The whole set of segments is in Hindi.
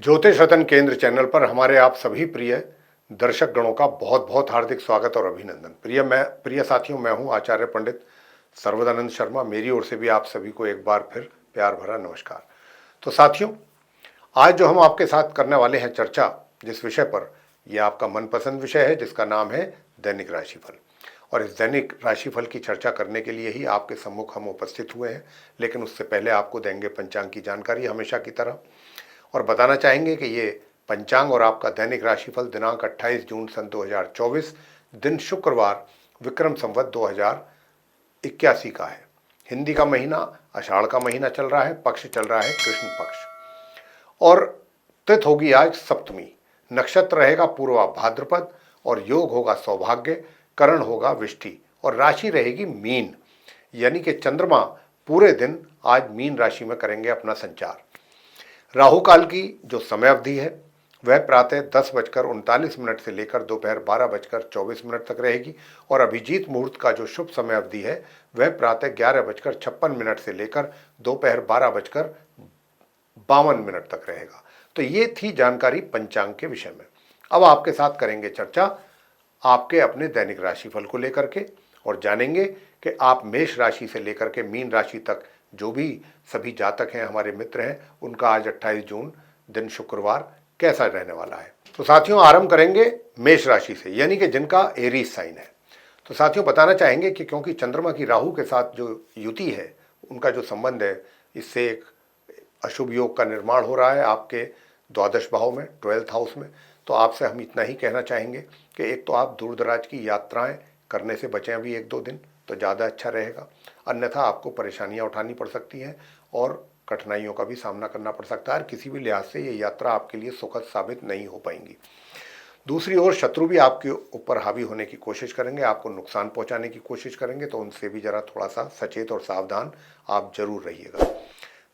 ज्योतिष रतन केंद्र चैनल पर हमारे आप सभी प्रिय दर्शक गणों का बहुत बहुत हार्दिक स्वागत और अभिनंदन। प्रिय साथियों, मैं हूं आचार्य पंडित सर्वदानंद शर्मा। मेरी ओर से भी आप सभी को एक बार फिर प्यार भरा नमस्कार। तो साथियों, आज जो हम आपके साथ करने वाले हैं चर्चा, जिस विषय पर, यह आपका मनपसंद विषय है जिसका नाम है दैनिक राशिफल। और इस दैनिक राशिफल की चर्चा करने के लिए ही आपके सम्मुख हम उपस्थित हुए हैं। लेकिन उससे पहले आपको देंगे पंचांग की जानकारी हमेशा की तरह, और बताना चाहेंगे कि ये पंचांग और आपका दैनिक राशिफल दिनांक 28 जून सन 2024, दिन शुक्रवार, विक्रम संवत 2081 का है। हिंदी का महीना आषाढ़ का महीना चल रहा है, पक्ष चल रहा है कृष्ण पक्ष, और तिथि होगी आज सप्तमी, नक्षत्र रहेगा पूर्वा भाद्रपद, और योग होगा सौभाग्य, करण होगा विष्टि, और राशि रहेगी मीन। यानी कि चंद्रमा पूरे दिन आज मीन राशि में करेंगे अपना संचार। राहु काल की जो समय अवधि है वह प्रातः 10:39 से लेकर दोपहर 12:24 तक रहेगी, और अभिजीत मुहूर्त का जो शुभ समय अवधि है वह प्रातः 11:56 से लेकर दोपहर 12:52 तक रहेगा। तो ये थी जानकारी पंचांग के विषय में। अब आपके साथ करेंगे चर्चा आपके अपने दैनिक राशिफल को लेकर के, और जानेंगे कि आप मेष राशि से लेकर के मीन राशि तक जो भी सभी जातक हैं, हमारे मित्र हैं, उनका आज 28 जून दिन शुक्रवार कैसा रहने वाला है। तो साथियों, आरंभ करेंगे मेष राशि से, यानी कि जिनका एरीज साइन है। तो साथियों, बताना चाहेंगे कि क्योंकि चंद्रमा की राहु के साथ जो युति है, उनका जो संबंध है, इससे एक अशुभ योग का निर्माण हो रहा है आपके द्वादश भाव में, 12th हाउस में। तो आपसे हम इतना ही कहना चाहेंगे कि एक तो आप दूर दराज की यात्राएं करने से बचें अभी 1-2 दिन, तो ज़्यादा अच्छा रहेगा। अन्यथा आपको परेशानियां उठानी पड़ सकती हैं और कठिनाइयों का भी सामना करना पड़ सकता है, और किसी भी लिहाज से ये यात्रा आपके लिए सुखद साबित नहीं हो पाएंगी। दूसरी ओर शत्रु भी आपके ऊपर हावी होने की कोशिश करेंगे, आपको नुकसान पहुंचाने की कोशिश करेंगे, तो उनसे भी जरा थोड़ा सा सचेत और सावधान आप जरूर रहिएगा।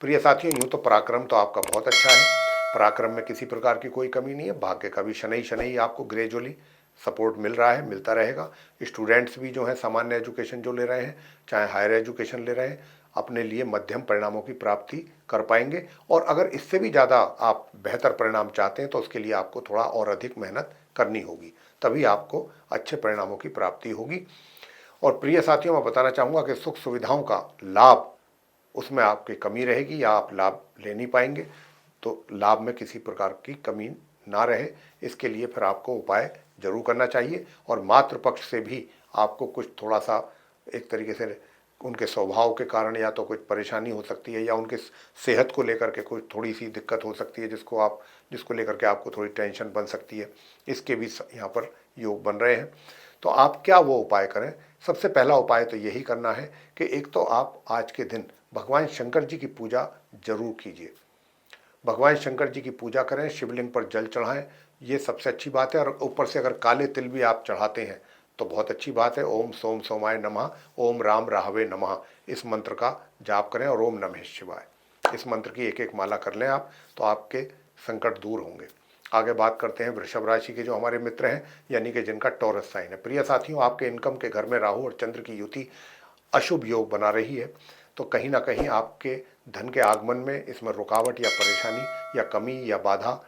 प्रिय साथियों, यूँ तो पराक्रम तो आपका बहुत अच्छा है, पराक्रम में किसी प्रकार की कोई कमी नहीं है। भाग्य का भी शनि शनि आपको ग्रेजुअली सपोर्ट मिल रहा है, मिलता रहेगा। स्टूडेंट्स भी जो हैं सामान्य एजुकेशन जो ले रहे हैं, चाहे हायर एजुकेशन ले रहे हैं, अपने लिए मध्यम परिणामों की प्राप्ति कर पाएंगे। और अगर इससे भी ज़्यादा आप बेहतर परिणाम चाहते हैं तो उसके लिए आपको थोड़ा और अधिक मेहनत करनी होगी, तभी आपको अच्छे परिणामों की प्राप्ति होगी। और प्रिय साथियों, मैं बताना चाहूँगा कि सुख सुविधाओं का लाभ, उसमें आपकी कमी रहेगी या आप लाभ ले नहीं पाएंगे। तो लाभ में किसी प्रकार की कमी ना रहे, इसके लिए फिर आपको उपाय जरूर करना चाहिए। और मातृपक्ष से भी आपको कुछ थोड़ा सा एक तरीके से उनके स्वभाव के कारण या तो कुछ परेशानी हो सकती है, या उनके सेहत को लेकर के कुछ थोड़ी सी दिक्कत हो सकती है, जिसको लेकर के आपको थोड़ी टेंशन बन सकती है। इसके भी यहाँ पर योग बन रहे हैं। तो आप क्या वो उपाय करें? सबसे पहला उपाय तो यही करना है कि एक तो आप आज के दिन भगवान शंकर जी की पूजा जरूर कीजिए। भगवान शंकर जी की पूजा करें, शिवलिंग पर जल चढ़ाएं, ये सबसे अच्छी बात है। और ऊपर से अगर काले तिल भी आप चढ़ाते हैं तो बहुत अच्छी बात है। ओम सोम सोमाय नमः, ओम राम राहवे नमः, इस मंत्र का जाप करें, और ओम नमः शिवाय, इस मंत्र की एक एक माला कर लें आप, तो आपके संकट दूर होंगे। आगे बात करते हैं वृषभ राशि के जो हमारे मित्र हैं, यानी कि जिनका टॉरस साइन है। प्रिय साथियों, आपके इनकम के घर में राहु और चंद्र की युति अशुभ योग बना रही है, तो कहीं ना कहीं आपके धन के आगमन में इसमें रुकावट या परेशानी या कमी या बाधा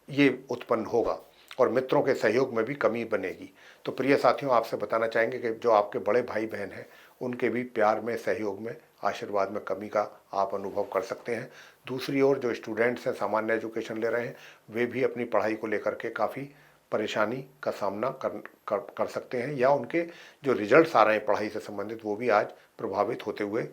ये उत्पन्न होगा, और मित्रों के सहयोग में भी कमी बनेगी। तो प्रिय साथियों, आपसे बताना चाहेंगे कि जो आपके बड़े भाई बहन हैं, उनके भी प्यार में, सहयोग में, आशीर्वाद में कमी का आप अनुभव कर सकते हैं। दूसरी ओर जो स्टूडेंट्स हैं, सामान्य एजुकेशन ले रहे हैं, वे भी अपनी पढ़ाई को लेकर के काफ़ी परेशानी का सामना कर सकते हैं, या उनके जो रिजल्ट्स आ रहे हैं पढ़ाई से संबंधित, वो भी आज प्रभावित होते हुए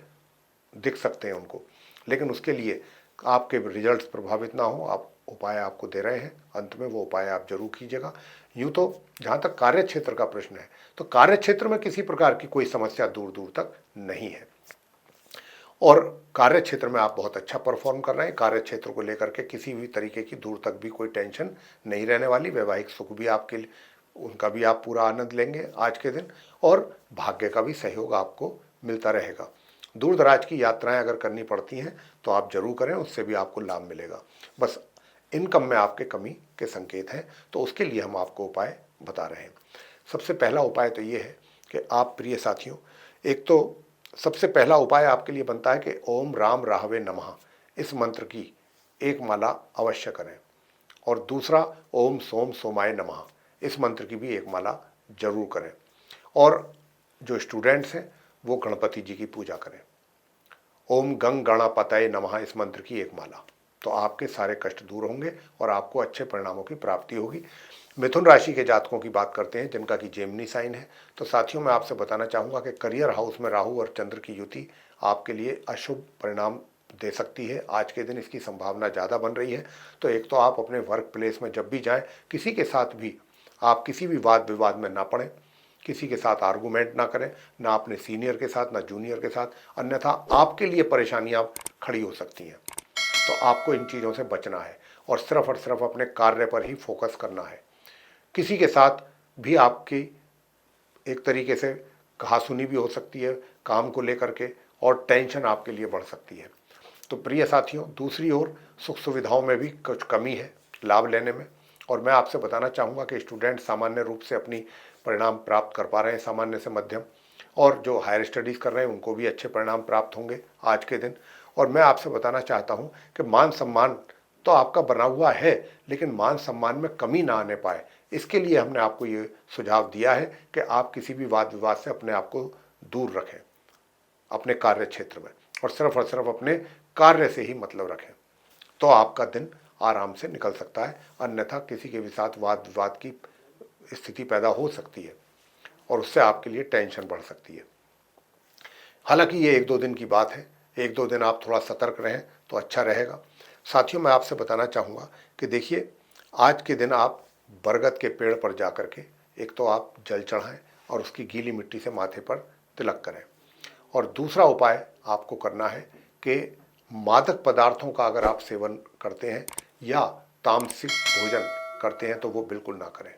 दिख सकते हैं उनको। लेकिन उसके लिए आपके रिजल्ट्स प्रभावित ना हो, आप उपाय आपको दे रहे हैं, अंत में वो उपाय आप जरूर कीजिएगा। यूँ तो जहाँ तक कार्य क्षेत्र का प्रश्न है, तो कार्य क्षेत्र में किसी प्रकार की कोई समस्या दूर दूर तक नहीं है, और कार्य क्षेत्र में आप बहुत अच्छा परफॉर्म कर रहे हैं। कार्य क्षेत्र को लेकर के किसी भी तरीके की दूर तक भी कोई टेंशन नहीं रहने वाली। वैवाहिक सुख भी आपके लिए, उनका भी आप पूरा आनंद लेंगे आज के दिन, और भाग्य का भी सहयोग आपको मिलता रहेगा। दूर दराज की यात्राएं अगर करनी पड़ती हैं तो आप जरूर करें, उससे भी आपको लाभ मिलेगा। बस इनकम में आपके कमी के संकेत हैं, तो उसके लिए हम आपको उपाय बता रहे हैं। सबसे पहला उपाय तो ये है कि आप प्रिय साथियों, एक तो सबसे पहला उपाय आपके लिए बनता है कि ओम राम राहवे नमः, इस मंत्र की एक माला अवश्य करें। और दूसरा ओम सोम सोमाय नमः, इस मंत्र की भी एक माला जरूर करें। और जो स्टूडेंट्स हैं वो गणपति जी की पूजा करें। ओम गंग गणापतये नमः, इस मंत्र की एक माला, तो आपके सारे कष्ट दूर होंगे और आपको अच्छे परिणामों की प्राप्ति होगी। मिथुन राशि के जातकों की बात करते हैं जिनका कि जेमिनी साइन है। तो साथियों, मैं आपसे बताना चाहूँगा कि करियर हाउस में राहु और चंद्र की युति आपके लिए अशुभ परिणाम दे सकती है। आज के दिन इसकी संभावना ज़्यादा बन रही है। तो एक तो आप अपने वर्क प्लेस में जब भी जाएं, किसी के साथ भी आप किसी भी वाद विवाद में ना पड़ें, किसी के साथ आर्गूमेंट ना करें, ना अपने सीनियर के साथ ना जूनियर के साथ, अन्यथा आपके लिए परेशानियां खड़ी हो सकती हैं। तो आपको इन चीज़ों से बचना है और सिर्फ अपने कार्य पर ही फोकस करना है। किसी के साथ भी आपकी एक तरीके से कहासुनी भी हो सकती है काम को लेकर के, और टेंशन आपके लिए बढ़ सकती है। तो प्रिय साथियों, दूसरी ओर सुख सुविधाओं में भी कुछ कमी है लाभ लेने में, और मैं आपसे बताना चाहूँगा कि स्टूडेंट सामान्य रूप से अपनी परिणाम प्राप्त कर पा रहे हैं, सामान्य से मध्यम, और जो हायर स्टडीज़ कर रहे हैं उनको भी अच्छे परिणाम प्राप्त होंगे आज के दिन। और मैं आपसे बताना चाहता हूँ कि मान सम्मान तो आपका बना हुआ है, लेकिन मान सम्मान में कमी ना आने पाए, इसके लिए हमने आपको ये सुझाव दिया है कि आप किसी भी वाद विवाद से अपने आप को दूर रखें अपने कार्य क्षेत्र में, और सिर्फ अपने कार्य से ही मतलब रखें, तो आपका दिन आराम से निकल सकता है। अन्यथा किसी के भी साथ वाद विवाद की स्थिति पैदा हो सकती है और उससे आपके लिए टेंशन बढ़ सकती है। हालांकि ये एक दो दिन की बात है, एक दो दिन आप थोड़ा सतर्क रहें तो अच्छा रहेगा। साथियों, मैं आपसे बताना चाहूँगा कि देखिए, आज के दिन आप बरगद के पेड़ पर जा कर के एक तो आप जल चढ़ाएं और उसकी गीली मिट्टी से माथे पर तिलक करें। और दूसरा उपाय आपको करना है कि मादक पदार्थों का अगर आप सेवन करते हैं या तामसिक भोजन करते हैं तो वो बिल्कुल ना करें।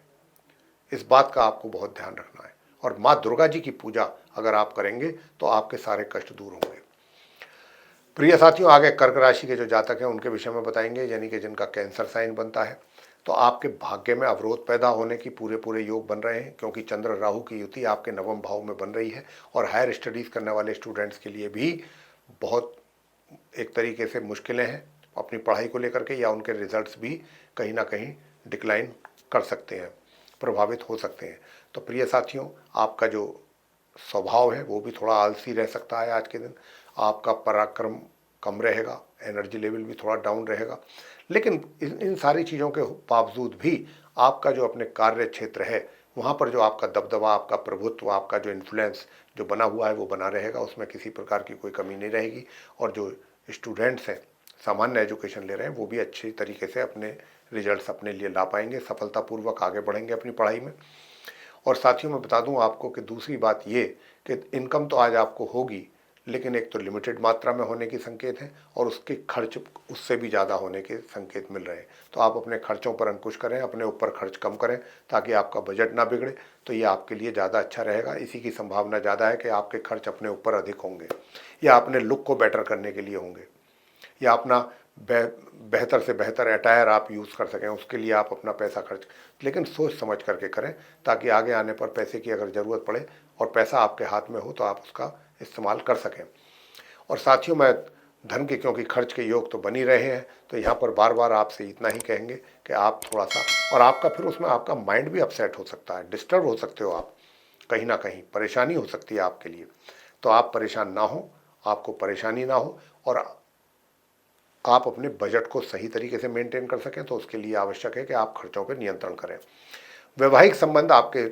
इस बात का आपको बहुत ध्यान रखना है। और माँ दुर्गा जी की पूजा अगर आप करेंगे तो आपके सारे कष्ट दूर होंगे। प्रिय साथियों, आगे कर्क राशि के जो जातक हैं उनके विषय में बताएंगे, यानी कि जिनका कैंसर साइन बनता है। तो आपके भाग्य में अवरोध पैदा होने की पूरे योग बन रहे हैं, क्योंकि चंद्र राहु की युति आपके नवम भाव में बन रही है। और हायर स्टडीज़ करने वाले स्टूडेंट्स के लिए भी बहुत एक तरीके से मुश्किलें हैं अपनी पढ़ाई को लेकर के, या उनके रिजल्ट्स भी कहीं ना कहीं डिक्लाइन कर सकते हैं, प्रभावित हो सकते हैं। तो प्रिय साथियों, आपका जो स्वभाव है वो भी थोड़ा आलसी रह सकता है आज के दिन। आपका पराक्रम कम रहेगा, एनर्जी लेवल भी थोड़ा डाउन रहेगा। लेकिन इन सारी चीज़ों के बावजूद भी आपका जो अपने कार्य क्षेत्र है वहाँ पर जो आपका दबदबा, आपका प्रभुत्व, आपका जो इन्फ्लुएंस जो बना हुआ है वो बना रहेगा, उसमें किसी प्रकार की कोई कमी नहीं रहेगी। और जो स्टूडेंट्स हैं, सामान्य एजुकेशन ले रहे हैं, वो भी अच्छी तरीके से अपने रिजल्ट्स अपने लिए ला पाएंगे, सफलतापूर्वक आगे बढ़ेंगे अपनी पढ़ाई में। और साथियों, मैं बता दूं आपको कि दूसरी बात ये कि इनकम तो आज आपको होगी, लेकिन एक तो लिमिटेड मात्रा में होने के संकेत हैं और उसके खर्च उससे भी ज़्यादा होने के संकेत मिल रहे हैं। तो आप अपने खर्चों पर अंकुश करें, अपने ऊपर खर्च कम करें ताकि आपका बजट ना बिगड़े, तो ये आपके लिए ज़्यादा अच्छा रहेगा। इसी की संभावना ज़्यादा है कि आपके खर्च अपने ऊपर अधिक होंगे, या अपने लुक को बेटर करने के लिए होंगे, या अपना बेहतर से बेहतर अटायर आप यूज़ कर सकें, उसके लिए आप अपना पैसा खर्च, लेकिन सोच समझ करके करें ताकि आगे आने पर पैसे की अगर ज़रूरत पड़े और पैसा आपके हाथ में हो तो आप उसका इस्तेमाल कर सकें। और साथियों, मैं धन के, क्योंकि खर्च के योग तो बन ही रहे हैं, तो यहाँ पर बार बार आपसे इतना ही कहेंगे कि आप थोड़ा सा, और आपका फिर उसमें आपका माइंड भी अपसेट हो सकता है, डिस्टर्ब हो सकते हो आप, कहीं ना कहीं परेशानी हो सकती है आपके लिए। तो आप परेशान ना हो, आपको परेशानी ना हो, और आप अपने बजट को सही तरीके से मेंटेन कर सकें, तो उसके लिए आवश्यक है कि आप खर्चों पर नियंत्रण करें। वैवाहिक संबंध आपके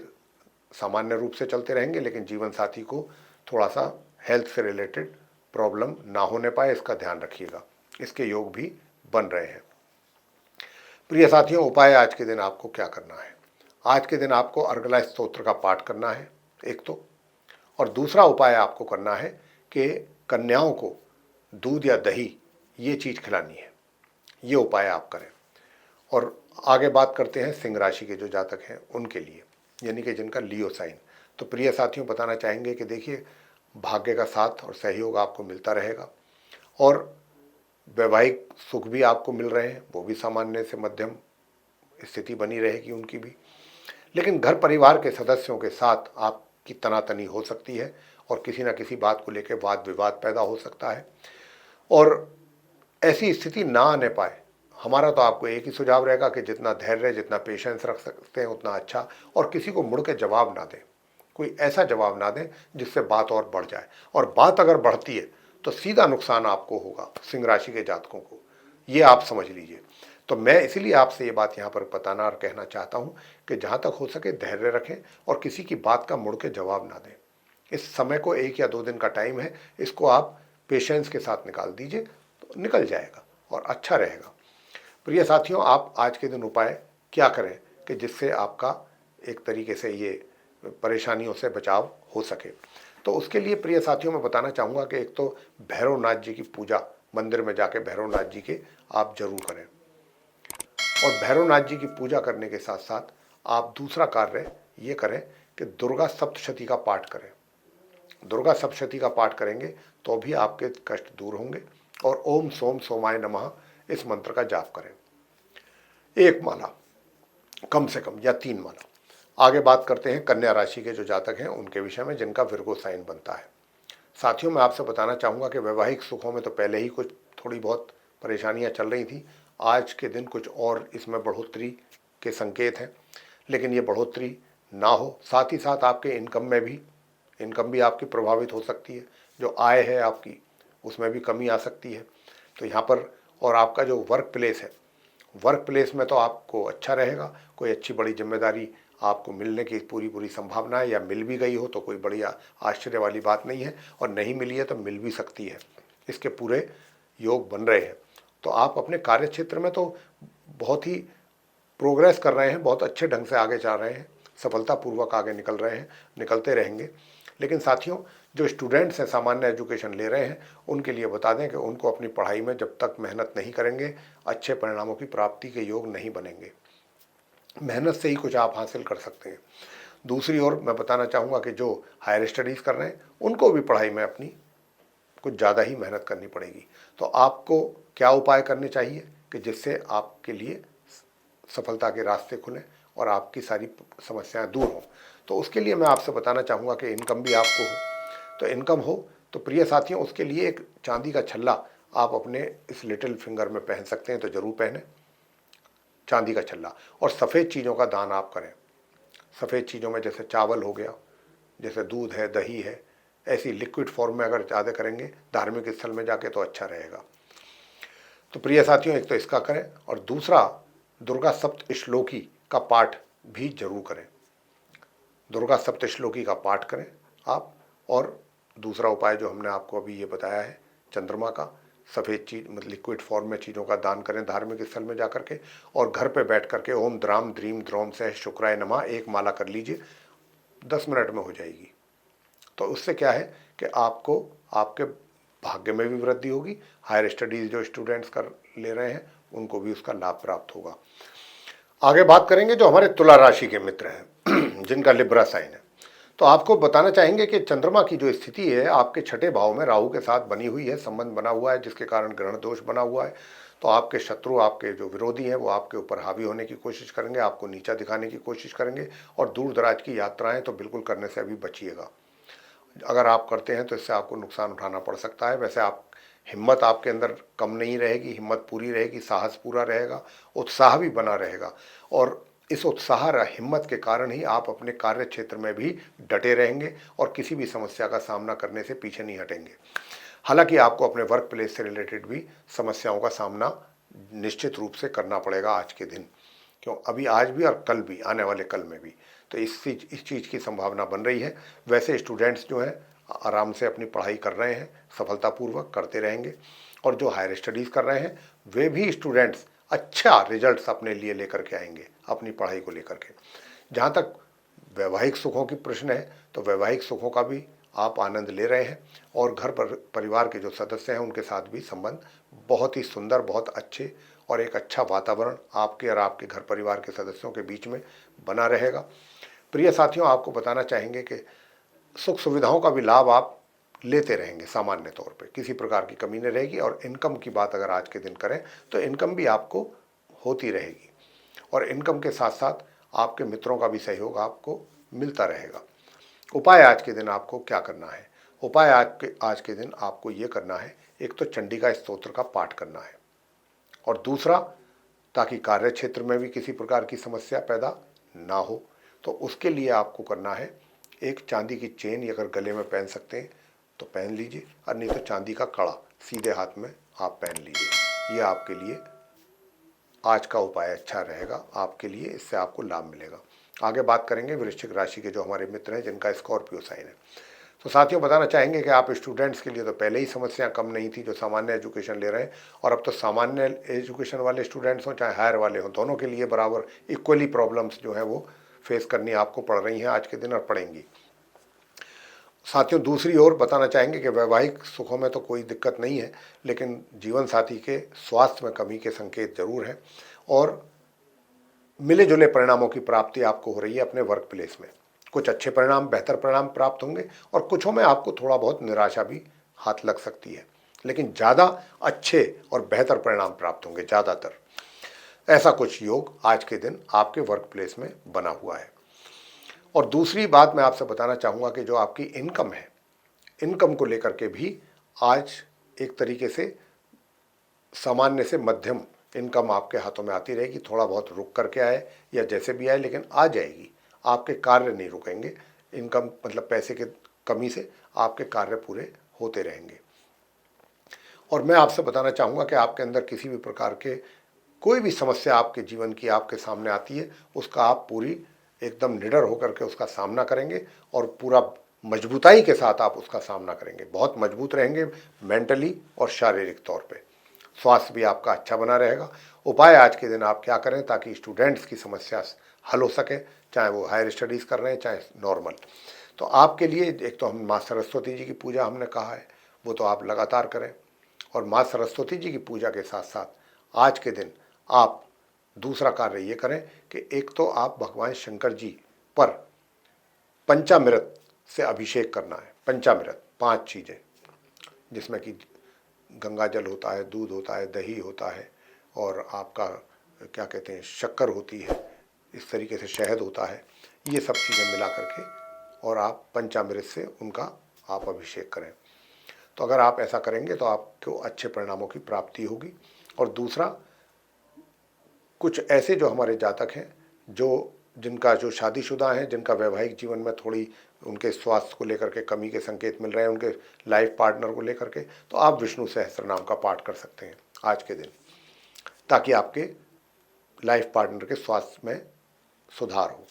सामान्य रूप से चलते रहेंगे, लेकिन जीवन साथी को थोड़ा सा हेल्थ से रिलेटेड प्रॉब्लम ना होने पाए, इसका ध्यान रखिएगा। इसके योग भी बन रहे हैं। प्रिय साथियों, उपाय आज के दिन आपको क्या करना है? आज के दिन आपको अर्गला स्तोत्र का पाठ करना है एक तो, और दूसरा उपाय आपको करना है कि कन्याओं को दूध या दही ये चीज़ खिलानी है। ये उपाय आप करें। और आगे बात करते हैं सिंह राशि के जो जातक हैं उनके लिए, यानी कि जिनका लियो साइन। तो प्रिय साथियों, बताना चाहेंगे कि देखिए, भाग्य का साथ और सहयोग आपको मिलता रहेगा, और वैवाहिक सुख भी आपको मिल रहे हैं, वो भी सामान्य से मध्यम स्थिति बनी रहेगी उनकी भी। लेकिन घर परिवार के सदस्यों के साथ आपकी तनातनी हो सकती है और किसी न किसी बात को लेकर वाद विवाद पैदा हो सकता है, और ऐसी स्थिति ना आने पाए हमारा तो आपको एक ही सुझाव रहेगा कि जितना धैर्य, जितना पेशेंस रख सकते हैं उतना अच्छा, और किसी को मुड़ के जवाब ना दें, कोई ऐसा जवाब ना दें जिससे बात और बढ़ जाए, और बात अगर बढ़ती है तो सीधा नुकसान आपको होगा, सिंह राशि के जातकों को, ये आप समझ लीजिए। तो मैं इसीलिए आपसे ये बात यहाँ पर बताना और कहना चाहता हूँ कि जहाँ तक हो सके धैर्य रखें और किसी की बात का मुड़ के जवाब ना दें। इस समय को 1 या 2 दिन का टाइम है, इसको आप पेशेंस के साथ निकाल दीजिए तो निकल जाएगा और अच्छा रहेगा। प्रिय साथियों, आप आज के दिन उपाय क्या करें कि जिससे आपका एक तरीके से ये परेशानियों से बचाव हो सके। तो उसके लिए प्रिय साथियों मैं बताना चाहूँगा कि एक तो भैरवनाथ जी की पूजा, मंदिर में जाके भैरवनाथ जी के आप जरूर करें, और भैरवनाथ जी की पूजा करने के साथ साथ आप दूसरा कार्य ये करें कि दुर्गा सप्तशती का पाठ करें। दुर्गा सप्तशती का पाठ करेंगे तो भी आपके कष्ट दूर होंगे, और ओम सोम सोमाय नमः इस मंत्र का जाप करें, 1 माला कम से कम या 3 माला। आगे बात करते हैं कन्या राशि के जो जातक हैं उनके विषय में, जिनका विर्गो साइन बनता है। साथियों, मैं आपसे बताना चाहूँगा कि वैवाहिक सुखों में तो पहले ही कुछ थोड़ी बहुत परेशानियाँ चल रही थी, आज के दिन कुछ और इसमें बढ़ोतरी के संकेत हैं, लेकिन ये बढ़ोतरी ना हो। साथ ही साथ आपके इनकम भी आपकी प्रभावित हो सकती है, जो आय है आपकी उसमें भी कमी आ सकती है। तो यहाँ पर, और आपका जो वर्क प्लेस है, वर्क प्लेस में तो आपको अच्छा रहेगा, कोई अच्छी बड़ी जिम्मेदारी आपको मिलने की पूरी पूरी संभावना है, या मिल भी गई हो तो कोई बड़ी आश्चर्य वाली बात नहीं है, और नहीं मिली है तो मिल भी सकती है, इसके पूरे योग बन रहे हैं। तो आप अपने कार्य क्षेत्र में तो बहुत ही प्रोग्रेस कर रहे हैं, बहुत अच्छे ढंग से आगे जा रहे हैं, सफलतापूर्वक आगे निकल रहे हैं, निकलते रहेंगे। लेकिन साथियों, जो स्टूडेंट्स हैं, सामान्य एजुकेशन ले रहे हैं, उनके लिए बता दें कि उनको अपनी पढ़ाई में जब तक मेहनत नहीं करेंगे अच्छे परिणामों की प्राप्ति के योग नहीं बनेंगे। मेहनत से ही कुछ आप हासिल कर सकते हैं। दूसरी ओर मैं बताना चाहूँगा कि जो हायर स्टडीज़ कर रहे हैं उनको भी पढ़ाई में अपनी कुछ ज़्यादा ही मेहनत करनी पड़ेगी। तो आपको क्या उपाय करने चाहिए कि जिससे आपके लिए सफलता के रास्ते खुलें और आपकी सारी समस्याएं दूर हों। तो उसके लिए मैं आपसे बताना चाहूँगा कि इनकम भी आपको हो। तो इनकम हो तो प्रिय साथियों, उसके लिए एक चांदी का छल्ला आप अपने इस लिटिल फिंगर में पहन सकते हैं, तो ज़रूर पहने चांदी का छल्ला। और सफ़ेद चीज़ों का दान आप करें। सफ़ेद चीज़ों में जैसे चावल हो गया, जैसे दूध है, दही है, ऐसी लिक्विड फॉर्म में अगर ज़्यादा करेंगे धार्मिक स्थल में जाके तो अच्छा रहेगा। तो प्रिय साथियों, एक तो इसका करें, और दूसरा दुर्गा सप्तश्लोकी का पाठ भी जरूर करें। दुर्गा सप्तश्लोकी का पाठ करें आप। और दूसरा उपाय जो हमने आपको अभी ये बताया है, चंद्रमा का सफ़ेद चीज मतलब लिक्विड फॉर्म में चीज़ों का दान करें धार्मिक स्थल में जाकर के, और घर पे बैठ करके ओम द्राम द्रीम द्रोम से शुक्राय नमः 1 माला कर लीजिए, 10 मिनट में हो जाएगी। तो उससे क्या है कि आपको आपके भाग्य में भी वृद्धि होगी, हायर स्टडीज़ जो स्टूडेंट्स कर ले रहे हैं उनको भी उसका लाभ प्राप्त होगा। आगे बात करेंगे जो हमारे तुला राशि के मित्र हैं जिनका लिब्रा साइन है। तो आपको बताना चाहेंगे कि चंद्रमा की जो स्थिति है आपके 6ठे भाव में राहु के साथ बनी हुई है, संबंध बना हुआ है, जिसके कारण ग्रहण दोष बना हुआ है। तो आपके शत्रु, आपके जो विरोधी हैं, वो आपके ऊपर हावी होने की कोशिश करेंगे, आपको नीचा दिखाने की कोशिश करेंगे, और दूर दराज की यात्राएं तो बिल्कुल करने से अभी बचिएगा। अगर आप करते हैं तो इससे आपको नुकसान उठाना पड़ सकता है। वैसे आप हिम्मत आपके अंदर कम नहीं रहेगी, हिम्मत पूरी रहेगी, साहस पूरा रहेगा, उत्साह भी बना रहेगा, और इस उत्साह हिम्मत के कारण ही आप अपने कार्य क्षेत्र में भी डटे रहेंगे और किसी भी समस्या का सामना करने से पीछे नहीं हटेंगे। हालांकि आपको अपने वर्क प्लेस से रिलेटेड भी समस्याओं का सामना निश्चित रूप से करना पड़ेगा आज के दिन, क्यों अभी आज भी और कल भी, आने वाले कल में भी। तो इस चीज़ की संभावना बन रही है। वैसे स्टूडेंट्स जो हैं आराम से अपनी पढ़ाई कर रहे हैं, सफलतापूर्वक करते रहेंगे, और जो हायर स्टडीज़ कर रहे हैं वे भी स्टूडेंट्स अच्छा रिजल्ट्स अपने लिए लेकर के आएंगे अपनी पढ़ाई को लेकर के। जहाँ तक वैवाहिक सुखों की प्रश्न है तो वैवाहिक सुखों का भी आप आनंद ले रहे हैं, और घर पर परिवार के जो सदस्य हैं उनके साथ भी संबंध बहुत ही सुंदर, बहुत अच्छे, और एक अच्छा वातावरण आपके और आपके घर परिवार के सदस्यों के बीच में बना रहेगा। प्रिय साथियों, आपको बताना चाहेंगे कि सुख सुविधाओं का भी लाभ आप लेते रहेंगे, सामान्य तौर पे किसी प्रकार की कमी नहीं रहेगी। और इनकम की बात अगर आज के दिन करें तो इनकम भी आपको होती रहेगी, और इनकम के साथ साथ आपके मित्रों का भी सहयोग आपको मिलता रहेगा। उपाय आज के दिन आपको क्या करना है? उपाय आज के दिन आपको ये करना है, एक तो चंडी का स्तोत्र का पाठ करना है, और दूसरा ताकि कार्य क्षेत्र में भी किसी प्रकार की समस्या पैदा ना हो। तो उसके लिए आपको करना है, एक चांदी की चेन अगर गले में पहन सकते हैं तो पहन लीजिए, और नहीं तो चांदी का कड़ा सीधे हाथ में आप पहन लीजिए। ये आपके लिए आज का उपाय अच्छा रहेगा आपके लिए, इससे आपको लाभ मिलेगा। आगे बात करेंगे वृश्चिक राशि के जो हमारे मित्र हैं जिनका स्कॉर्पियो साइन है। तो साथियों बताना चाहेंगे कि आप स्टूडेंट्स के लिए तो पहले ही समस्या कम नहीं थी जो सामान्य एजुकेशन ले रहे हैं, और अब तो सामान्य एजुकेशन वाले स्टूडेंट्स हों चाहे हायर वाले हों, दोनों के लिए बराबर इक्वली प्रॉब्लम्स जो है वो फेस करनी आपको पड़ रही हैं आज के दिन और पड़ेंगी। साथियों दूसरी ओर बताना चाहेंगे कि वैवाहिक सुखों में तो कोई दिक्कत नहीं है, लेकिन जीवन साथी के स्वास्थ्य में कमी के संकेत जरूर हैं, और मिले जुले परिणामों की प्राप्ति आपको हो रही है अपने वर्क प्लेस में। कुछ अच्छे परिणाम, बेहतर परिणाम प्राप्त होंगे, और कुछों में आपको थोड़ा बहुत निराशा भी हाथ लग सकती है, लेकिन ज़्यादा अच्छे और बेहतर परिणाम प्राप्त होंगे ज़्यादातर। ऐसा कुछ योग आज के दिन आपके वर्क प्लेस में बना हुआ है। और दूसरी बात मैं आपसे बताना चाहूँगा कि जो आपकी इनकम है, इनकम को लेकर के भी आज एक तरीके से सामान्य से मध्यम इनकम आपके हाथों में आती रहेगी। थोड़ा बहुत रुक करके आए या जैसे भी आए, लेकिन आ जाएगी। आपके कार्य नहीं रुकेंगे, इनकम मतलब पैसे के कमी से आपके कार्य पूरे होते रहेंगे। और मैं आपसे बताना चाहूँगा कि आपके अंदर किसी भी प्रकार के कोई भी समस्या आपके जीवन की आपके सामने आती है, उसका आप पूरी एकदम निडर होकर के उसका सामना करेंगे, और पूरा मजबूताई के साथ आप उसका सामना करेंगे। बहुत मजबूत रहेंगे मेंटली और शारीरिक तौर पे। स्वास्थ्य भी आपका अच्छा बना रहेगा। उपाय आज के दिन आप क्या करें ताकि स्टूडेंट्स की समस्या हल हो सके, चाहे वो हायर स्टडीज़ कर रहे हैं चाहे नॉर्मल। तो आपके लिए एक तो हम माँ सरस्वती जी की पूजा हमने कहा है, वो तो आप लगातार करें, और माँ सरस्वती जी की पूजा के साथ साथ आज के दिन आप दूसरा कार्य ये करें कि एक तो आप भगवान शंकर जी पर पंचामृत से अभिषेक करना है। पंचामृत 5 चीज़ें, जिसमें कि गंगा जल होता है, दूध होता है, दही होता है, और आपका क्या कहते हैं शक्कर होती है, इस तरीके से शहद होता है। ये सब चीज़ें मिला करके और आप पंचामृत से उनका आप अभिषेक करें। तो अगर आप ऐसा करेंगे तो आपको अच्छे परिणामों की प्राप्ति होगी। और दूसरा, कुछ ऐसे जो हमारे जातक हैं जिनका जो शादीशुदा हैं, जिनका वैवाहिक जीवन में थोड़ी उनके स्वास्थ्य को लेकर के कमी के संकेत मिल रहे हैं, उनके लाइफ पार्टनर को लेकर के, तो आप विष्णु सहस्त्र नाम का पाठ कर सकते हैं आज के दिन, ताकि आपके लाइफ पार्टनर के स्वास्थ्य में सुधार हो।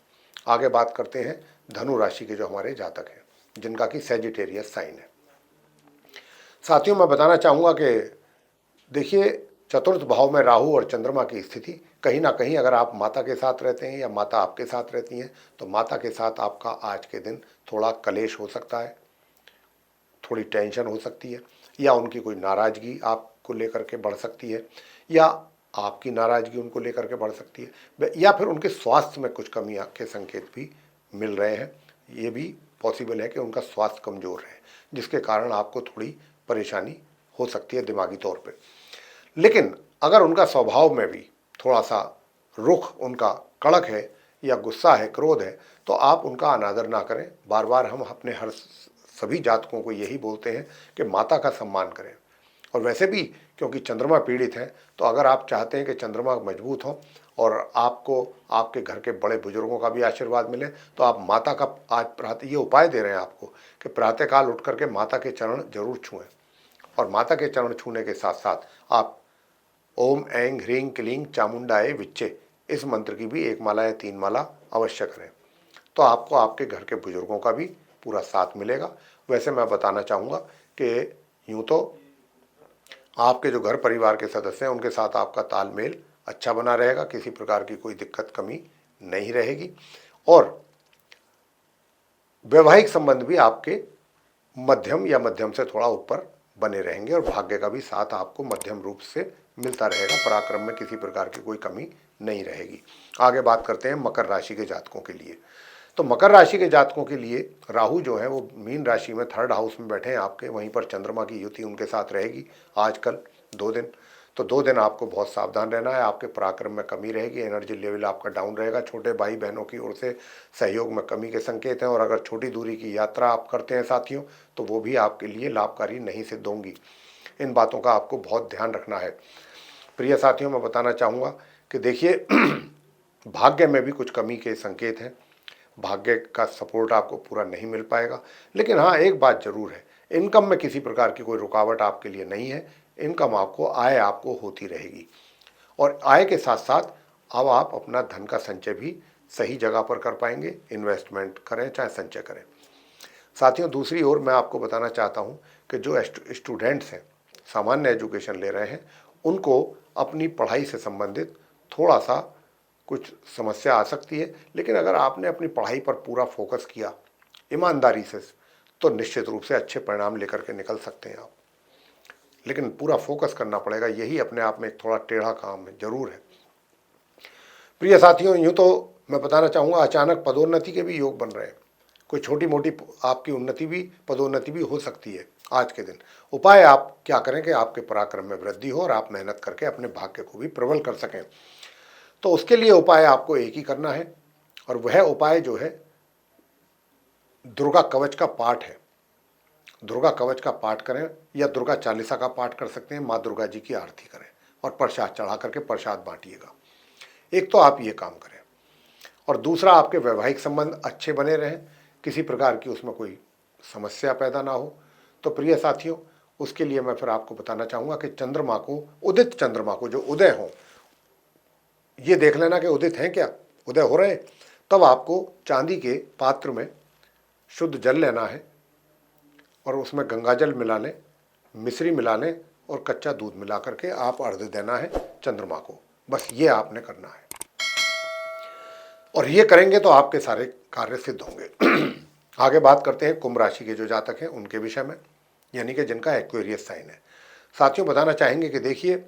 आगे बात करते हैं धनु राशि के जो हमारे जातक हैं जिनका कि सैजिटेरियस साइन है। साथियों मैं बताना चाहूँगा कि देखिए, चतुर्थ भाव में राहु और चंद्रमा की स्थिति, कहीं ना कहीं अगर आप माता के साथ रहते हैं या माता आपके साथ रहती हैं, तो माता के साथ आपका आज के दिन थोड़ा कलेश हो सकता है, थोड़ी टेंशन हो सकती है, या उनकी कोई नाराज़गी आपको लेकर के बढ़ सकती है, या आपकी नाराज़गी उनको लेकर के बढ़ सकती है, या फिर उनके स्वास्थ्य में कुछ कमी के संकेत भी मिल रहे हैं। ये भी पॉसिबल है कि उनका स्वास्थ्य कमज़ोर है, जिसके कारण आपको थोड़ी परेशानी हो सकती है दिमागी तौर पे। लेकिन अगर उनका स्वभाव में भी थोड़ा सा रुख उनका कड़क है या गुस्सा है, क्रोध है, तो आप उनका अनादर ना करें। बार बार हम अपने सभी जातकों को यही बोलते हैं कि माता का सम्मान करें। और वैसे भी क्योंकि चंद्रमा पीड़ित है, तो अगर आप चाहते हैं कि चंद्रमा मजबूत हो और आपको आपके घर के बड़े बुजुर्गों का भी आशीर्वाद मिले, तो आप माता का आज प्रातः ये उपाय दे रहे हैं आपको कि प्रातःकाल उठ करके माता के चरण जरूर छुएं। और माता के चरण छूने के साथ साथ आप ओम ऐं ह्रीं क्लीं चामुंडाए विच्चे इस मंत्र की भी 1 माला या 3 माला अवश्य करें, तो आपको आपके घर के बुजुर्गों का भी पूरा साथ मिलेगा। वैसे मैं बताना चाहूँगा कि यूँ तो आपके जो घर परिवार के सदस्य हैं उनके साथ आपका तालमेल अच्छा बना रहेगा, किसी प्रकार की कोई दिक्कत कमी नहीं रहेगी, और वैवाहिक संबंध भी आपके मध्यम या मध्यम से थोड़ा ऊपर बने रहेंगे, और भाग्य का भी साथ आपको मध्यम रूप से मिलता रहेगा। पराक्रम में किसी प्रकार की कोई कमी नहीं रहेगी। आगे बात करते हैं मकर राशि के जातकों के लिए। तो मकर राशि के जातकों के लिए राहु जो है वो मीन राशि में 3rd हाउस में बैठे हैं आपके, वहीं पर चंद्रमा की युति उनके साथ रहेगी आजकल 2 दिन। तो 2 दिन आपको बहुत सावधान रहना है। आपके पराक्रम में कमी रहेगी, एनर्जी लेवल आपका डाउन रहेगा, छोटे भाई बहनों की ओर से सहयोग में कमी के संकेत हैं, और अगर छोटी दूरी की यात्रा आप करते हैं साथियों, तो वो भी आपके लिए लाभकारी नहीं सिद्ध होंगी। इन बातों का आपको बहुत ध्यान रखना है। प्रिय साथियों, मैं बताना चाहूँगा कि देखिए भाग्य में भी कुछ कमी के संकेत हैं। भाग्य का सपोर्ट आपको पूरा नहीं मिल पाएगा, लेकिन हाँ एक बात जरूर है, इनकम में किसी प्रकार की कोई रुकावट आपके लिए नहीं है। इनकम आपको, आय आपको होती रहेगी। और आय के साथ साथ अब आप अपना धन का संचय भी सही जगह पर कर पाएंगे। इन्वेस्टमेंट करें चाहे संचय करें। साथियों, दूसरी ओर मैं आपको बताना चाहता हूं कि जो स्टूडेंट्स हैं, सामान्य एजुकेशन ले रहे हैं, उनको अपनी पढ़ाई से संबंधित थोड़ा सा कुछ समस्या आ सकती है, लेकिन अगर आपने अपनी पढ़ाई पर पूरा फोकस किया ईमानदारी से, तो निश्चित रूप से अच्छे परिणाम लेकर के निकल सकते हैं आप। लेकिन पूरा फोकस करना पड़ेगा, यही अपने आप में एक थोड़ा टेढ़ा काम है, जरूर है। प्रिय साथियों, यूँ तो मैं बताना चाहूँगा अचानक पदोन्नति के भी योग बन रहे हैं। कोई छोटी मोटी आपकी उन्नति भी, पदोन्नति भी हो सकती है आज के दिन। उपाय आप क्या करें कि आपके पराक्रम में वृद्धि हो और आप मेहनत करके अपने भाग्य को भी प्रबल कर सकें। तो उसके लिए उपाय आपको एक ही करना है, और वह उपाय जो है दुर्गा कवच का पाठ है। दुर्गा कवच का पाठ करें या दुर्गा चालीसा का पाठ कर सकते हैं। माँ दुर्गा जी की आरती करें और प्रसाद चढ़ा करके प्रसाद बांटिएगा। एक तो आप ये काम करें, और दूसरा आपके वैवाहिक संबंध अच्छे बने रहें, किसी प्रकार की उसमें कोई समस्या पैदा ना हो। तो प्रिय साथियों, उसके लिए मैं फिर आपको बताना चाहूँगा कि चंद्रमा को, उदित चंद्रमा को, जो उदय हो, ये देख लेना कि उदित हैं क्या, उदय हो रहे हैं, तब आपको चांदी के पात्र में शुद्ध जल लेना है और उसमें गंगा जल मिला लें, मिश्री मिला लें और कच्चा दूध मिला करके आप अर्घ्य देना है चंद्रमा को। बस ये आपने करना है, और ये करेंगे तो आपके सारे कार्य सिद्ध होंगे। आगे बात करते हैं कुंभ राशि के जो जातक हैं उनके विषय में, यानी कि जिनका एक्वेरियस साइन है। साथियों, बताना चाहेंगे कि देखिए,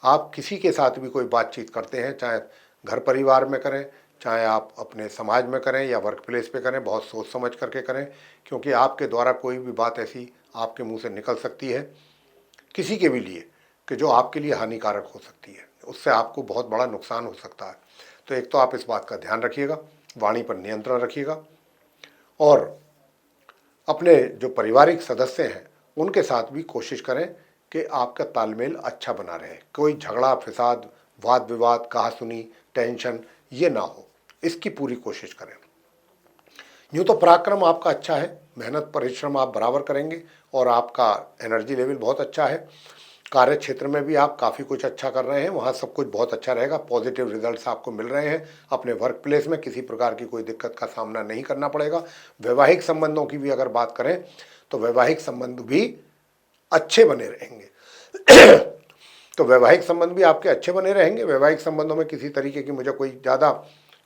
आप किसी के साथ भी कोई बातचीत करते हैं, चाहे घर परिवार में करें, चाहे आप अपने समाज में करें या वर्क प्लेस पे करें, बहुत सोच समझ करके करें, क्योंकि आपके द्वारा कोई भी बात ऐसी आपके मुंह से निकल सकती है किसी के भी लिए कि जो आपके लिए हानिकारक हो सकती है, उससे आपको बहुत बड़ा नुकसान हो सकता है। तो एक तो आप इस बात का ध्यान रखिएगा, वाणी पर नियंत्रण रखिएगा, और अपने जो पारिवारिक सदस्य हैं उनके साथ भी कोशिश करें कि आपका तालमेल अच्छा बना रहे। कोई झगड़ा फिसाद, वाद विवाद, कहासुनी, टेंशन ये ना हो, इसकी पूरी कोशिश करें। यूँ तो पराक्रम आपका अच्छा है, मेहनत परिश्रम आप बराबर करेंगे और आपका एनर्जी लेवल बहुत अच्छा है। कार्य क्षेत्र में भी आप काफ़ी कुछ अच्छा कर रहे हैं, वहाँ सब कुछ बहुत अच्छा रहेगा, पॉजिटिव रिजल्ट्स आपको मिल रहे हैं। अपने वर्क प्लेस में किसी प्रकार की कोई दिक्कत का सामना नहीं करना पड़ेगा। वैवाहिक संबंधों की भी अगर बात करें तो वैवाहिक संबंध भी अच्छे बने रहेंगे। तो वैवाहिक संबंध भी आपके अच्छे बने रहेंगे। वैवाहिक संबंधों में किसी तरीके की मुझे कोई ज़्यादा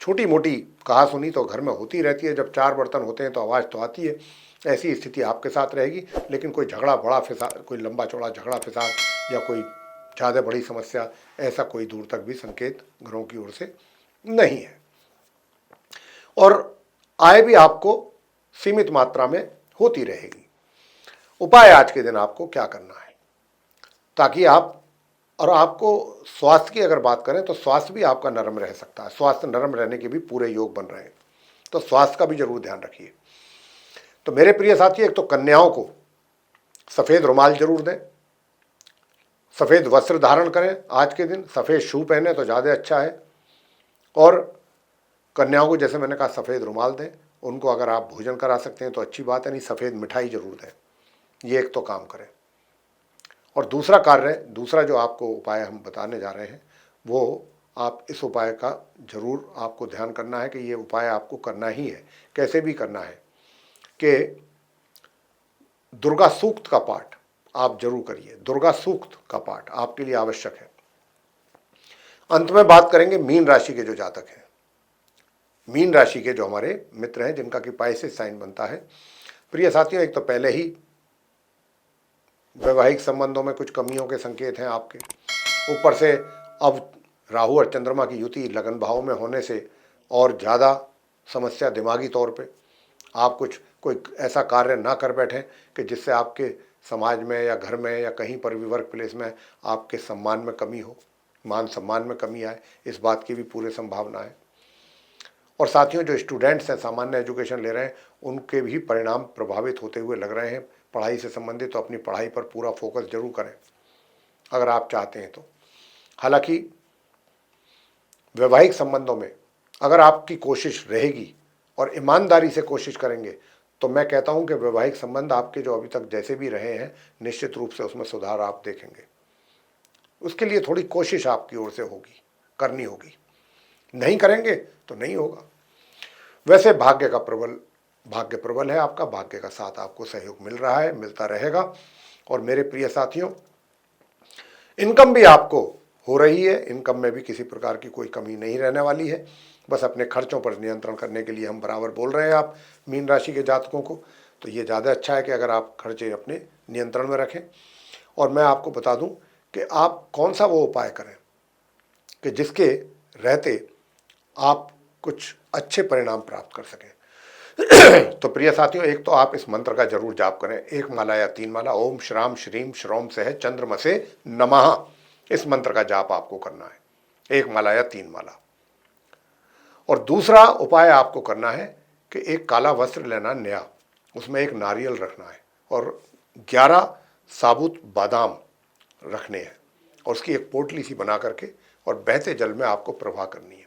छोटी मोटी कहा सुनी तो घर में होती रहती है, जब चार बर्तन होते हैं तो आवाज़ तो आती है, ऐसी स्थिति आपके साथ रहेगी। लेकिन कोई झगड़ा बड़ा फिसाद, कोई लंबा चौड़ा झगड़ा फिसाद या कोई ज़्यादा बड़ी समस्या, ऐसा कोई दूर तक भी संकेत घरों की ओर से नहीं है। और आय भी आपको सीमित मात्रा में होती रहेगी। उपाय आज के दिन आपको क्या करना है, ताकि आप, और आपको स्वास्थ्य की अगर बात करें तो स्वास्थ्य भी आपका नरम रह सकता है। स्वास्थ्य नरम रहने के भी पूरे योग बन रहे हैं, तो स्वास्थ्य का भी जरूर ध्यान रखिए। तो मेरे प्रिय साथी, एक तो कन्याओं को सफ़ेद रुमाल जरूर दें, सफ़ेद वस्त्र धारण करें आज के दिन, सफ़ेद शू पहने तो ज़्यादा अच्छा है। और कन्याओं को जैसे मैंने कहा सफ़ेद रुमाल दें, उनको अगर आप भोजन करा सकते हैं तो अच्छी बात है, नहीं सफ़ेद मिठाई जरूर दें। ये एक तो काम करें। और दूसरा कार्य, दूसरा जो आपको उपाय हम बताने जा रहे हैं, वो आप इस उपाय का जरूर आपको ध्यान करना है कि ये उपाय आपको करना ही है। कैसे भी करना है कि दुर्गा सूक्त का पाठ आप जरूर करिए। दुर्गा सूक्त का पाठ आपके लिए आवश्यक है। अंत में बात करेंगे मीन राशि के जो जातक हैं, मीन राशि के जो हमारे मित्र हैं जिनका कि पाइसेस साइन बनता है। प्रिय साथियों, एक तो पहले ही वैवाहिक संबंधों में कुछ कमियों के संकेत हैं आपके, ऊपर से अब राहु और चंद्रमा की युति लगन भाव में होने से और ज़्यादा समस्या दिमागी तौर पे। आप कुछ कोई ऐसा कार्य ना कर बैठें कि जिससे आपके समाज में या घर में या कहीं पर भी वर्क प्लेस में आपके सम्मान में कमी हो, मान सम्मान में कमी आए, इस बात की भी पूरी संभावना है। और साथियों, जो स्टूडेंट्स हैं, सामान्य एजुकेशन ले रहे हैं, उनके भी परिणाम प्रभावित होते हुए लग रहे हैं पढ़ाई से संबंधित। तो अपनी पढ़ाई पर पूरा फोकस जरूर करें अगर आप चाहते हैं तो। हालांकि वैवाहिक संबंधों में अगर आपकी कोशिश रहेगी और ईमानदारी से कोशिश करेंगे तो मैं कहता हूं कि वैवाहिक संबंध आपके जो अभी तक जैसे भी रहे हैं निश्चित रूप से उसमें सुधार आप देखेंगे। उसके लिए थोड़ी कोशिश आपकी ओर से होगी, करनी होगी। नहीं करेंगे तो नहीं होगा। वैसे भाग्य प्रबल है आपका, भाग्य का साथ आपको सहयोग मिल रहा है, मिलता रहेगा। और मेरे प्रिय साथियों, इनकम भी आपको हो रही है, इनकम में भी किसी प्रकार की कोई कमी नहीं रहने वाली है। बस अपने खर्चों पर नियंत्रण करने के लिए हम बराबर बोल रहे हैं आप मीन राशि के जातकों को, तो ये ज़्यादा अच्छा है कि अगर आप खर्चे अपने नियंत्रण में रखें। और मैं आपको बता दूं कि आप कौन सा वो उपाय करें कि जिसके रहते आप कुछ अच्छे परिणाम प्राप्त कर सकें। तो प्रिय साथियों, एक तो आप इस मंत्र का जरूर जाप करें, 1 माला या 3 माला, ओम श्राम श्रीम श्रोम सह चंद्रमसे नमः। इस मंत्र का जाप आपको करना है, 1 माला या 3 माला। और दूसरा उपाय आपको करना है कि एक काला वस्त्र लेना नया, उसमें एक नारियल रखना है और 11 साबुत बादाम रखने हैं और उसकी एक पोटली सी बना करके और बहते जल में आपको प्रवाह करनी है।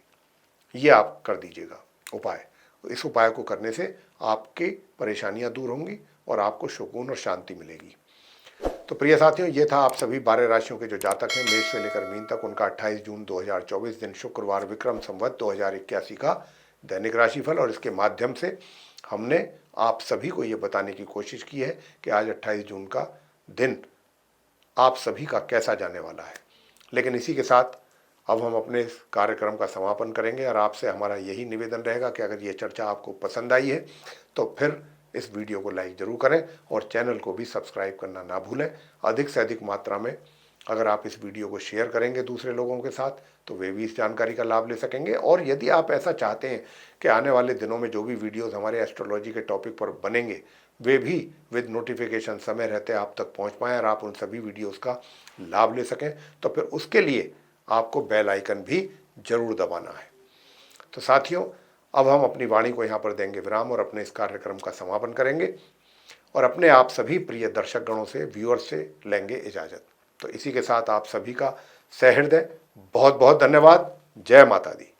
ये आप कर दीजिएगा उपाय। इस उपाय को करने से आपकी परेशानियां दूर होंगी और आपको सुकून और शांति मिलेगी। तो प्रिय साथियों, ये था आप सभी 12 राशियों के जो जातक हैं मेष से लेकर मीन तक, उनका 28 जून 2024 दिन शुक्रवार विक्रम संवत 2081 का दैनिक राशिफल। और इसके माध्यम से हमने आप सभी को ये बताने की कोशिश की है कि आज 28 जून का दिन आप सभी का कैसा जाने वाला है। लेकिन इसी के साथ अब हम अपने इस कार्यक्रम का समापन करेंगे और आपसे हमारा यही निवेदन रहेगा कि अगर ये चर्चा आपको पसंद आई है तो फिर इस वीडियो को लाइक जरूर करें और चैनल को भी सब्सक्राइब करना ना भूलें। अधिक से अधिक मात्रा में अगर आप इस वीडियो को शेयर करेंगे दूसरे लोगों के साथ तो वे भी इस जानकारी का लाभ ले सकेंगे। और यदि आप ऐसा चाहते हैं कि आने वाले दिनों में जो भी वीडियोज़ हमारे एस्ट्रोलॉजी के टॉपिक पर बनेंगे वे भी विद नोटिफिकेशन समय रहते आप तक पहुँच पाएँ और आप उन सभी वीडियोज़ का लाभ ले सकें, तो फिर उसके लिए आपको बेल आइकन भी जरूर दबाना है। तो साथियों, अब हम अपनी वाणी को यहाँ पर देंगे विराम और अपने इस कार्यक्रम का समापन करेंगे और अपने आप सभी प्रिय दर्शक गणों से, व्यूअर्स से लेंगे इजाज़त। तो इसी के साथ आप सभी का सहृदय बहुत बहुत धन्यवाद। जय माता दी।